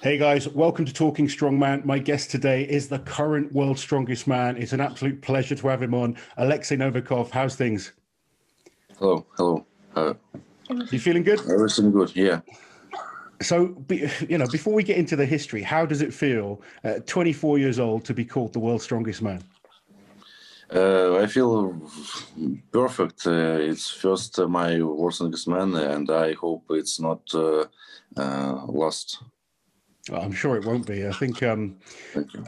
Hey guys, welcome to Talking Strongman. My guest today is the current world's strongest man. It's an absolute pleasure to have him on. Oleksii Novikov, how's things? Hello, hello. You feeling good? Everything good, yeah. So, before we get into the history, how does it feel at 24 years old to be called the world's strongest man? I feel perfect. It's first my world's strongest man, and I hope it's not lost. I'm sure it won't be. I think Thank you.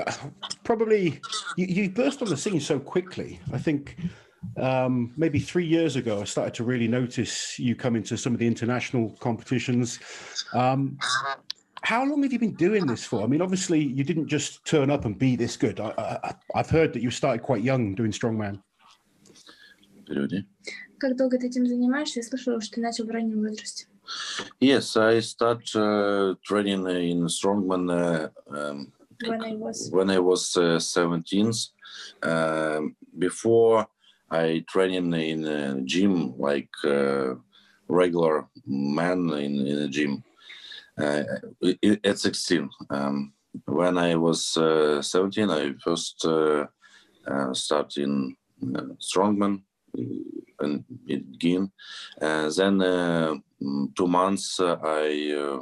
probably you burst on the scene so quickly. I think maybe 3 years ago, I started to really notice you come into some of the international competitions. How long have you been doing this for? I mean, obviously, you didn't just turn up and be this good. I've heard that you started quite young doing Strongman. Переведи. Как долго ты этим занимаешься? Я слышала, что ты начал в раннем возрасте. Yes, I start training in Strongman when I was 17. Before I training in a gym like regular man in a gym at 16. When I was 17, I first start in Strongman and again. Then 2 months I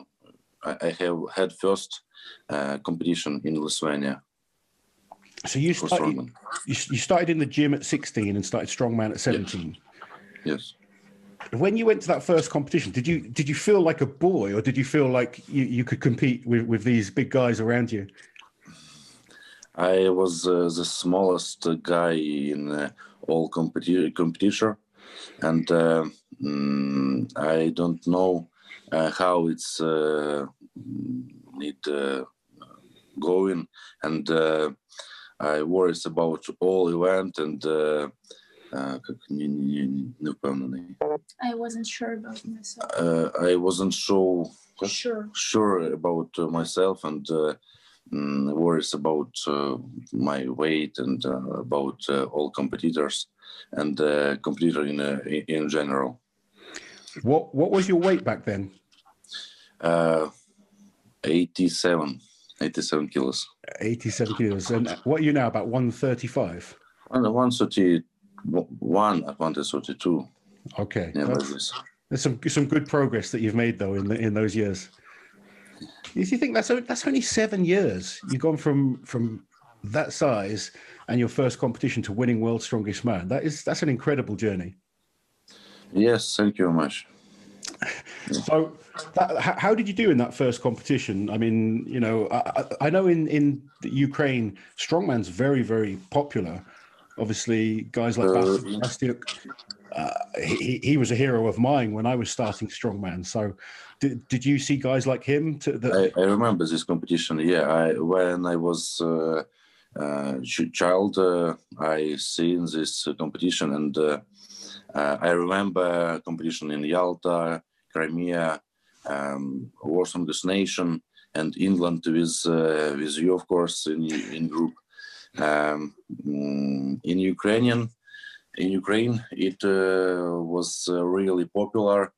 have had first competition in Lithuania. So you started in the gym at 16 and started Strongman at 17. Yes. When you went to that first competition, did you feel like a boy, or did you feel like you could compete with these big guys around you? I was the smallest guy in all competition, and I don't know how it's going, and I worries about all event, and I wasn't sure about myself. I wasn't so Sure about myself, and worries about my weight and about all competitors and competitor in general. What was your weight back then? 87 kilos. 87 kilos. And what are you now, about 135? 131, 132. Okay. Yeah, There's some good progress that you've made though in those years. If you think that's only 7 years, you've gone from that size and your first competition to winning world's strongest man. That's an incredible journey. Yes, thank you very much. So, how did you do in that first competition? I mean, I know in Ukraine, strongman's very, very popular. Obviously, guys like Bastiuk, he was a hero of mine when I was starting strongman. So, did you see guys like him? I remember this competition. Yeah, when I was child, I seen this competition, and I remember competition in Yalta, Crimea, Warsaw Destination, and England with you, of course, in group. In Ukraine, it was really popular.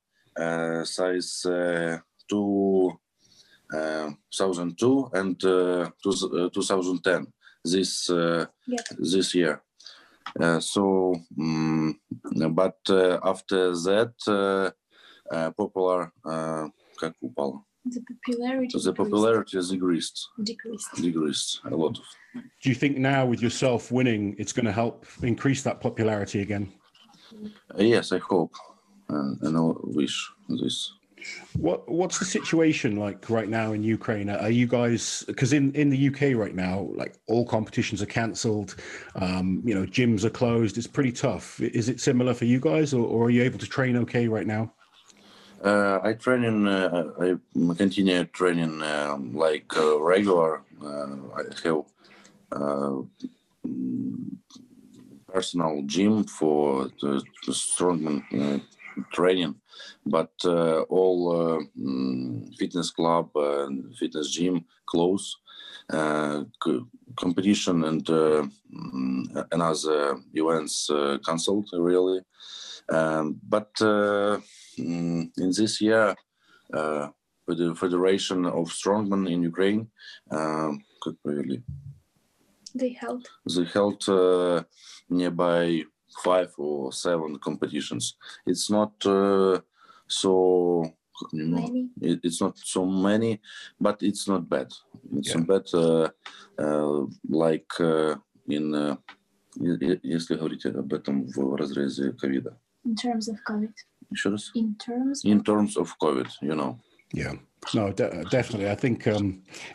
Size 2002 and 2010. This year. But after that, popular как упало? The popularity has decreased a lot. Do you think now with yourself winning, it's going to help increase that popularity again? Yes, I hope, and I wish this. What's the situation like right now in Ukraine? Are you guys, because in the UK right now, like all competitions are cancelled, gyms are closed. It's pretty tough. Is it similar for you guys, or are you able to train okay right now? I continue training like regular. I have personal gym for the strongman training, but all fitness club and fitness gym close. Competition and another events cancelled really, but in this year Federation of Strongman in Ukraine. Как провели? They held. They held nearby 5 or 7 competitions. It's not so Many. it's not so many, but it's not bad. It's not bad like in если говорить об этом в разрезе ковида. In terms of COVID. Еще раз? In terms of COVID, you know. Yeah, no, definitely. I think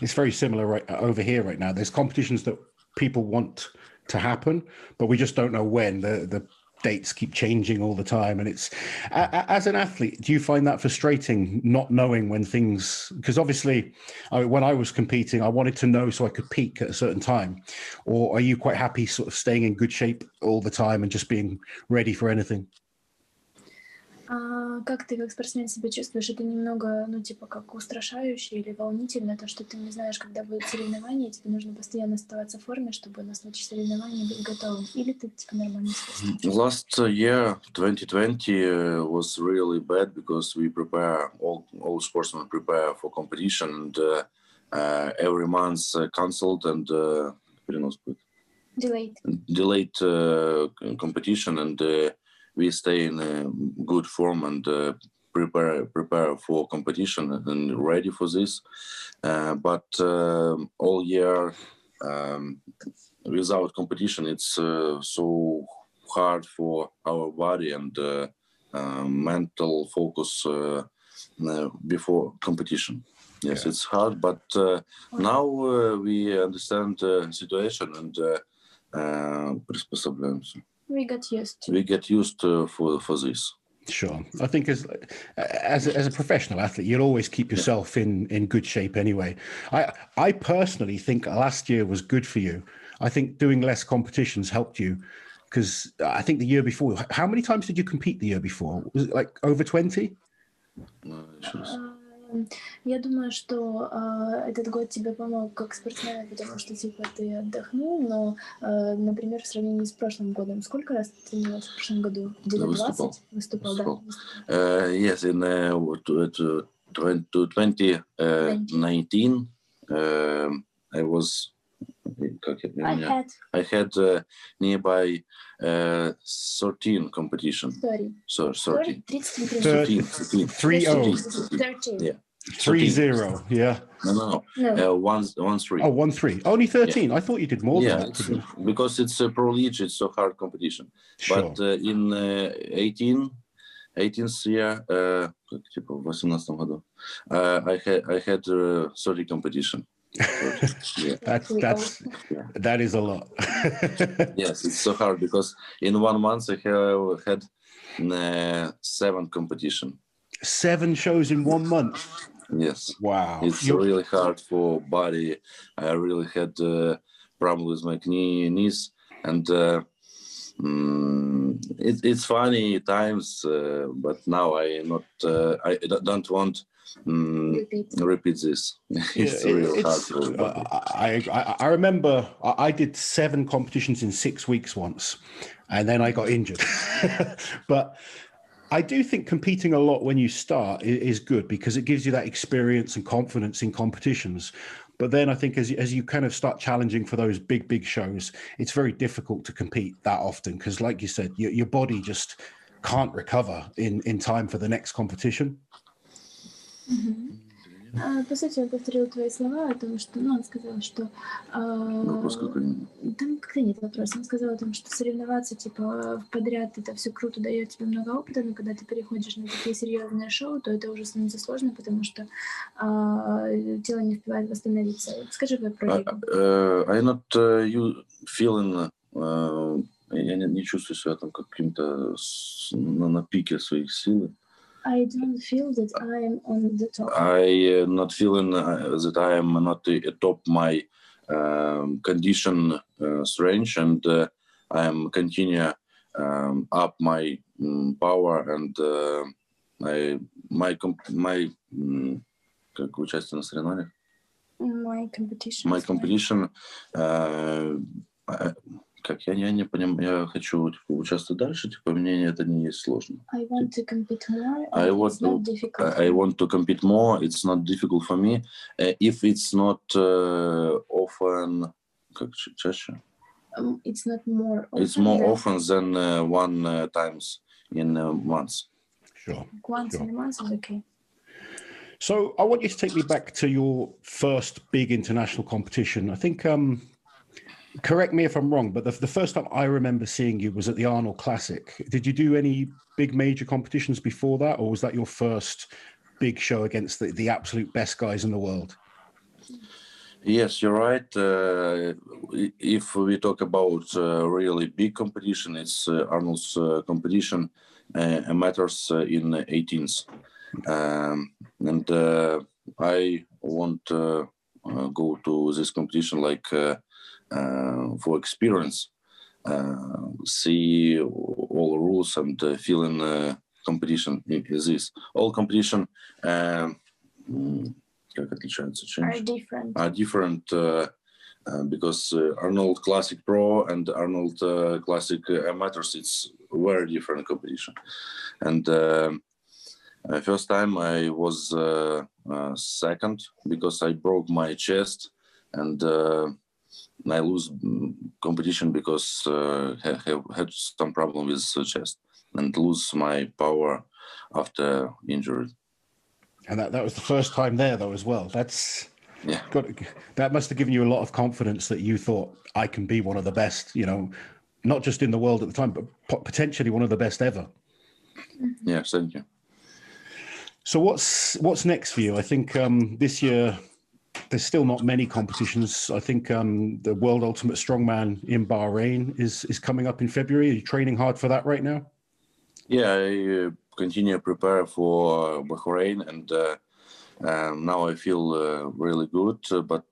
it's very similar right over here right now. There's competitions that people want to happen, but we just don't know when. The dates keep changing all the time, and it's as an athlete, do you find that frustrating not knowing when things? Because obviously, when I was competing, I wanted to know so I could peak at a certain time. Or are you quite happy sort of staying in good shape all the time and just being ready for anything? Как ты как спортсмен себя чувствуешь? Это немного, ну, типа, как устрашающе или волнительно, то, что ты не знаешь, когда будет соревнование, тебе нужно постоянно оставаться в форме, чтобы на случай соревнования быть готовым. Или ты, типа, нормально себя чувствуешь? Last year, 2020, was really bad because we prepare, all sportsmen prepare for competition, and every month cancelled and delayed competition, and we stay in good form and prepare for competition and ready for this. But all year without competition, it's so hard for our body and mental focus before competition. Yes, it's hard, but now we understand the situation and приспособляемся. We get used for this. Sure. I think as a professional athlete, you'll always keep yourself in good shape anyway. I personally think last year was good for you. I think doing less competitions helped you because I think the year before, how many times did you compete the year before? Was it like over 20? Я думаю, что этот год тебе помог как спортсмен, потому что типа ты отдохнул, но, например, в сравнении с прошлым годом, сколько раз ты тренировался в прошлом году? Где-то 20? Выступал, да? Yes, in 2019, I was. I had nearby 13 competition. 30. So 30. 13. 13. Yeah. 3-0. Yeah. No. 1-3. Oh, 1-3. Only 13. Yeah. I thought you did more than that. Because it's a pro league, it's a hard competition. Sure. But in 18th year, в 18 году, I had 30 competition. That is a lot. Yes, it's so hard because in 1 month I have had 7 competition. 7 shows in 1 month. Yes. Wow. It's really hard for body. I really had problem with my knees, and it's funny times, but now I don't want repeat this. It's really hard for body. I remember I did 7 competitions in 6 weeks once, and then I got injured. But I do think competing a lot when you start is good because it gives you that experience and confidence in competitions. But then I think as you kind of start challenging for those big shows, it's very difficult to compete that often because, like you said, your body just can't recover in time for the next competition. Mm-hmm. По сути, он повторил твои слова о том, что, он сказал, что там как-то нет вопроса. Он сказал о том, что соревноваться типа подряд это все круто, дает тебе много опыта, но когда ты переходишь на такие серьезные шоу, то это уже становится сложно, потому что тело не успевает восстановиться. Скажи про лигу. I not feeling. Я не чувствую себя там каким-то на пике своих сил. I don't feel that I am on the top. I not feeling that I am not atop my condition strength, and I am continue up my power and my как участие на соревнованиях. My competition. My competition Как я не понимаю, я хочу типа, участвовать дальше, типа мне это не есть сложно. I want to compete more. I And want it's not to difficult. I want to compete more. It's not difficult for me. If it's not often, как чаще? It's not more often. It's more than often than one times in months. Sure. once Sure. in a month is okay. So I want you to take me back to your first big international competition. I think, correct me if I'm wrong, but the first time I remember seeing you was at the Arnold Classic. Did you do any big major competitions before that, or was that your first big show against the absolute best guys in the world? Yes, you're right. If we talk about really big competition, it's Arnold's competition matters in 18s. And I want to go to this competition like for experience, see all rules and feel in competition. This all competition как отличаются? Are different because Arnold Classic Pro and Arnold Classic Amateurs, it's very different competition. And first time I was second because I broke my chest and I lose competition because I have had some problem with chest and lose my power after injury. And that was the first time there, though, as well. That's that must have given you a lot of confidence that you thought I can be one of the best, not just in the world at the time, but potentially one of the best ever. Yeah, thank you. So what's next for you? I think this year there's still not many competitions. I think the World Ultimate Strongman in Bahrain is coming up in February. Are you training hard for that right now? Yeah, I continue prepare for Bahrain, and now I feel really good. But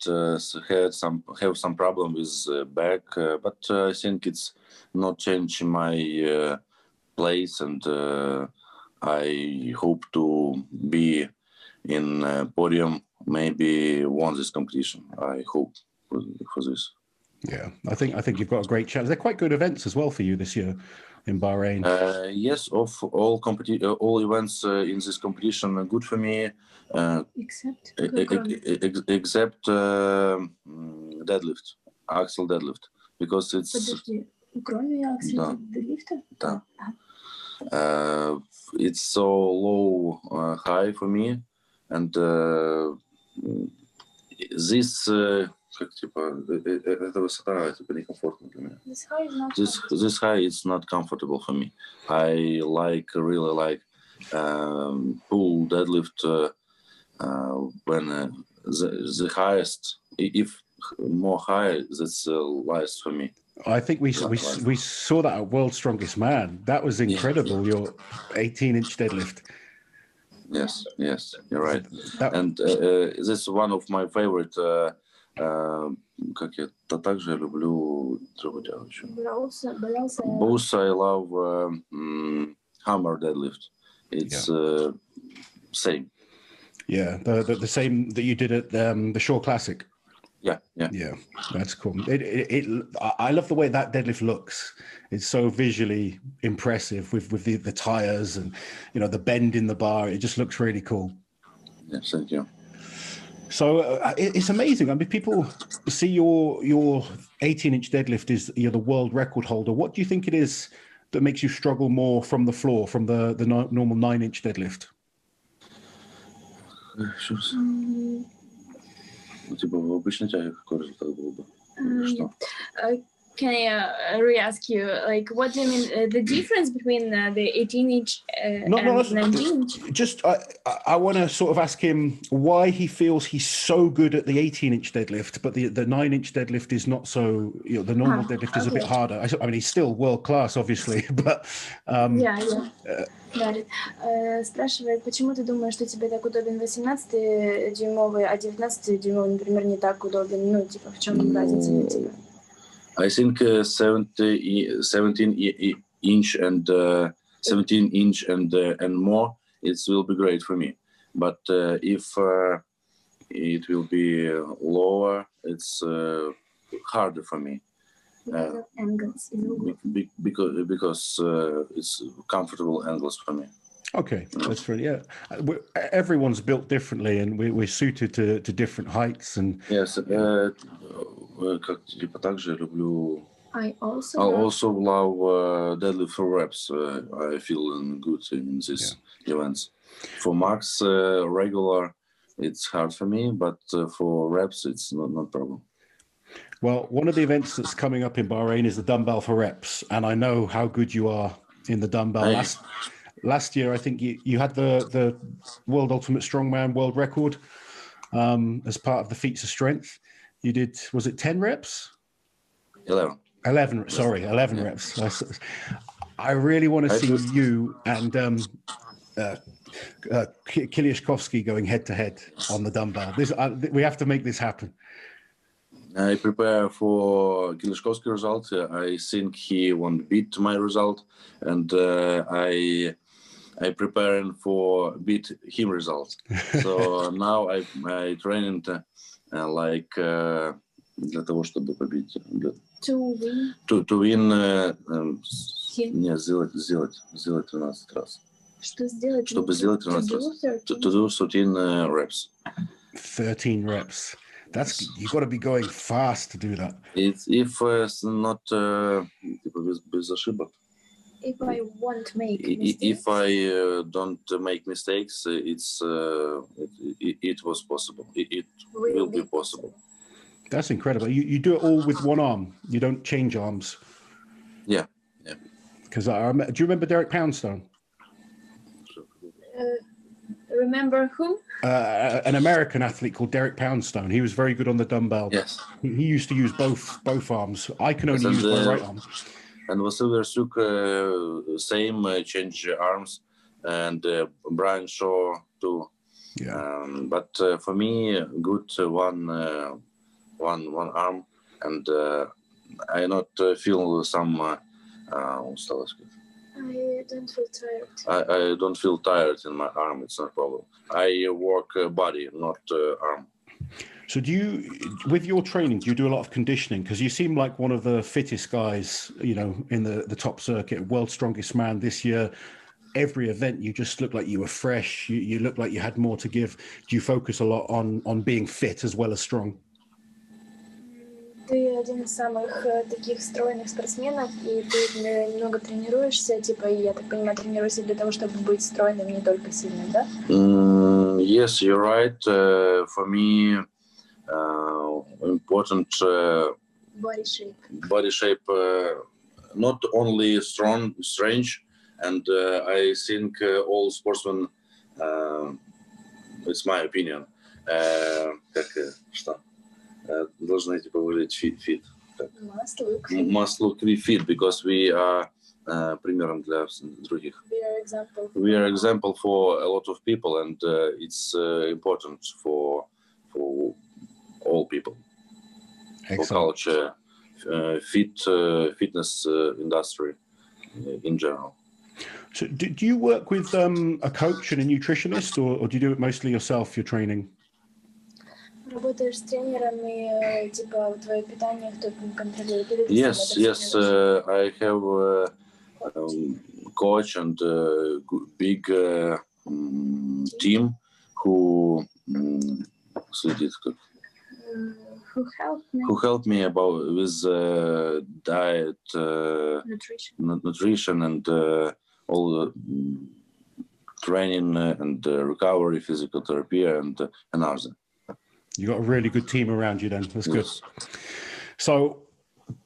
have some problem with back. But I think it's not changing my place, and I hope to be in podium. Maybe won this competition. I hope for this. Yeah, I think you've got a great chance. They're quite good events as well for you this year in Bahrain. Yes, of all events in this competition are good for me. Except deadlift, axle deadlift, because it's. Подожди, кроме axle deadlifta? Да. It's so low high for me, and this как типа эта высота типа некомфортна для меня. This high is not comfortable for me. I really like pull deadlift when the highest, if more high, that's last for me. I think we saw that at World's Strongest Man. That was incredible. Your 18-inch deadlift. Yes, you're right. And this is one of my favorite. Как я также люблю трудоделочку. Both I love hammer deadlift. It's same. Yeah, the same that you did at the Shore Classic. Yeah, that's cool. I love the way that deadlift looks. It's so visually impressive with the tires and the bend in the bar. It just looks really cool. Yes, thank you. So it's amazing. I mean, people see your 18-inch deadlift is the world record holder. What do you think it is that makes you struggle more from the floor, from the normal 9-inch deadlift? Типа в обычной тяге какой результат был бы? Что? Can I re-ask you, like, what do you mean, the difference between the 18-inch and 19-inch? Just, I want to sort of ask him why he feels he's so good at the 18-inch deadlift, but the 9-inch deadlift is not so, the normal deadlift is a bit harder. I mean, he's still world-class, obviously, but... Got it. Спрашивает, почему ты думаешь, что тебе так удобен 18-дюймовый, а 19-дюймовый, например, не так удобен? Ну, типа, в чем разница для тебя? I think 17-inch and 17-inch and more, it will be great for me. But if it will be lower, it's harder for me. Because of angles из углов. because it's comfortable angles for me. Okay, that's really, yeah. Everyone's built differently, and we're suited to different heights. And yes, как типа также люблю. I also love deadlift for reps. I feel good in these events. For max regular, it's hard for me, but for reps, it's not problem. Well, one of the events that's coming up in Bahrain is the dumbbell for reps, and I know how good you are in the dumbbell. Last year, I think you had the World Ultimate Strongman world record as part of the feats of strength. You did, was it 10 reps? 11 reps. I really want to see you and Kiliashkovsky going head to head on the dumbbell. We have to make this happen. I prepare for Kiliashkovsky result. I think he won't beat my result, and I preparing for beat him result. So now I training like для того, чтобы победить. to win. To win. Не, сделать 13 раз. Что сделать? Чтобы сделать 13 раз. To do 13 reps. 13 reps. You got to be going fast to do that. It's if not без ошибок. If I won't make mistakes. If I don't make mistakes, it was possible. It will be possible. That's incredible. You do it all with one arm. You don't change arms. Yeah. Because do you remember Derek Poundstone? Remember who? An American athlete called Derek Poundstone. He was very good on the dumbbell. Yes. He used to use both arms. I can only use my right arm. And Vasil Versuk, same change arms, and Brian Shaw too. Yeah. But for me, good one arm, and I not feel some. I don't feel tired. I don't feel tired in my arm. It's not a problem. I work body, not arm. So with your training, do you do a lot of conditioning? Because you seem like one of the fittest guys, in the top circuit, world's strongest man this year. Every event, you just look like you were fresh. You look like you had more to give. Do you focus a lot on being fit as well as strong? Ты один из самых таких стройных спортсменов, и ты много тренируешься, и я так понимаю, тренируешься для того, чтобы быть стройным, не только сильным, да? Yes, you're right. For me, important body shape, not only strange, and I think all sportsmen, it's my opinion, должны выглядеть fit. Must look fit, because we are примером для других. We are example for a lot of people, and it's important for all people. Excellent. For culture, fitness industry in general. So do you work with a coach and a nutritionist, or do you do it mostly yourself, your training? Работаешь с тренерами, твое питание, кто контролирует? Yes, I have a coach and a big team who helped me with diet, nutrition, and all the training and recovery, physical therapy, and others. You got a really good team around you then. That's good. Yes. So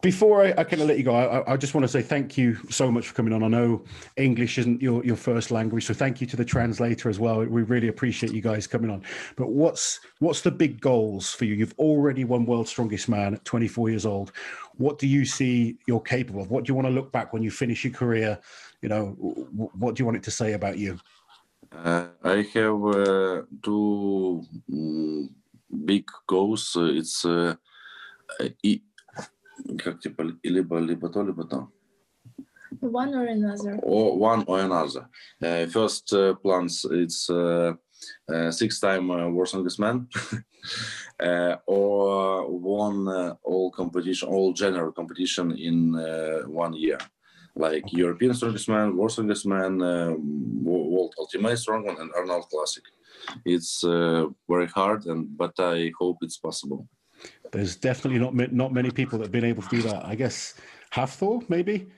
before I kind of let you go, I just want to say thank you so much for coming on. I know English isn't your first language, so thank you to the translator as well. We really appreciate you guys coming on. But what's the big goals for you? You've already won World's Strongest Man at 24 years old. What do you see you're capable of? What do you want to look back when you finish your career? What do you want it to say about you? I have two big goals. It's как типа либо то, либо то. One or another. Or one or another. First plans, it's 6-time world's strongest man, or won all general competition in 1 year, like European strongest man, world strongest man, world ultimate strongman, and Arnold Classic. It's very hard, but I hope it's possible. There's definitely not many people that have been able to do that. I guess Hafthor, maybe.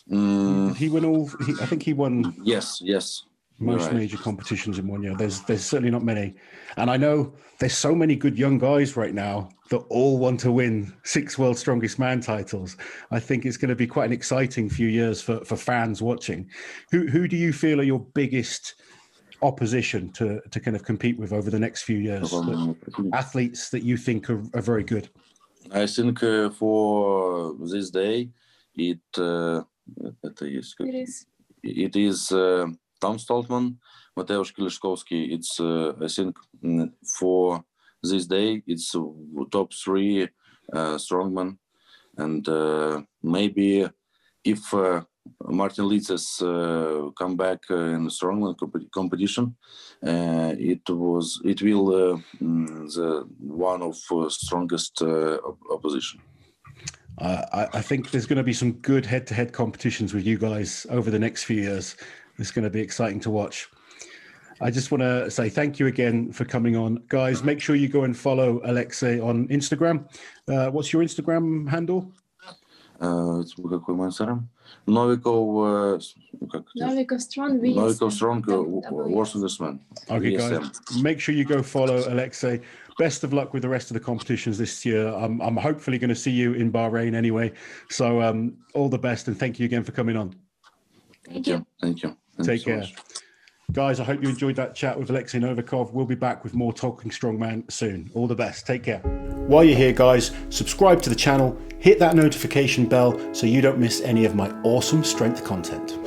Did he win all? I think he won. Yes. Most major competitions in 1 year. There's certainly not many, and I know there's so many good young guys right now that all want to win 6 World's Strongest Man titles. I think it's going to be quite an exciting few years for fans watching. Who do you feel are your biggest opposition to kind of compete with over the next few years? Athletes that you think are very good. I think for this day, it is Tom Stoltman, Mateusz Kieliszkowski. It's I think for this day it's top 3 strongman, and maybe if Martin Litzes come back in the strongman competition, it will the one of strongest opposition. I think there's going to be some good head-to-head competitions with you guys over the next few years. It's going to be exciting to watch. I just want to say thank you again for coming on. Guys, make sure you go and follow Oleksii on Instagram. What's your Instagram handle? Novikov Strong, Novikov Strong, world's strongest man. Okay, guys, make sure you go follow Oleksii. Best of luck with the rest of the competitions this year. I'm hopefully going to see you in Bahrain anyway. So all the best, and thank you again for coming on. Thank you. Take care. Guys, I hope you enjoyed that chat with Oleksii Novikov. We'll be back with more Talking Strongman soon. All the best. Take care. While you're here, guys, subscribe to the channel, hit that notification bell so you don't miss any of my awesome strength content.